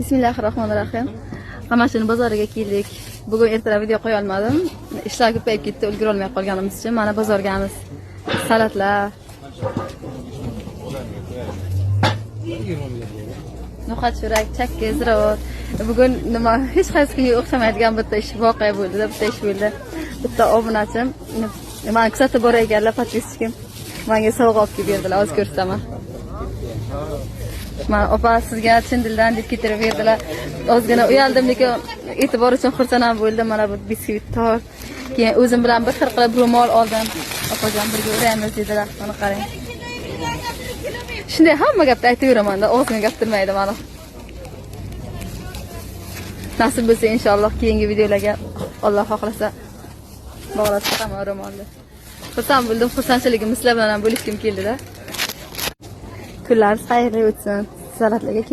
Bismillahirrohmanirrohim. Qamashini bozoriga keldik. Bugun ertalab video qo'ya olmadim. Ishlar ko'payib ketdi, ulgura olmay qolganimiz uchun mana bozorgamiz. Salatlar. No'xat churak, chakka, ziravot. Bugun nima hech qaysi kunga o'xshamaydigan bitta ish voqea bo'ldi, bitta ish bo'ldi. Bitta obunachim meni kuzatib borar ekanlar, podpischikim. Menga sovg'a olib kelib berdilar, hozir ko'rsataman. Men opa sizga chin dildan deb ketirib berdilar. Ozgina uyaldim, lekin e'tibor uchun xursand bo'ldim. Mana bu biskvit tort. Keyin o'zim bilan bir xil qilib ro'mol oldim. Opajon birga o'raymiz dedilar. Mana qarang. Shunday hamma gapni aytaveraman-da, og'zimga gapirmaydi mana. Nasib bo'lsa inshaalloh keyingi videolarga Alloh xohlasa bog'lab chiqaman ro'molni. Xursand bo'ldim, xursandchiligimni sizlar bilan ham bo'lishkim keldi-da. Kunlar xayrli o'tsin. Salatlarga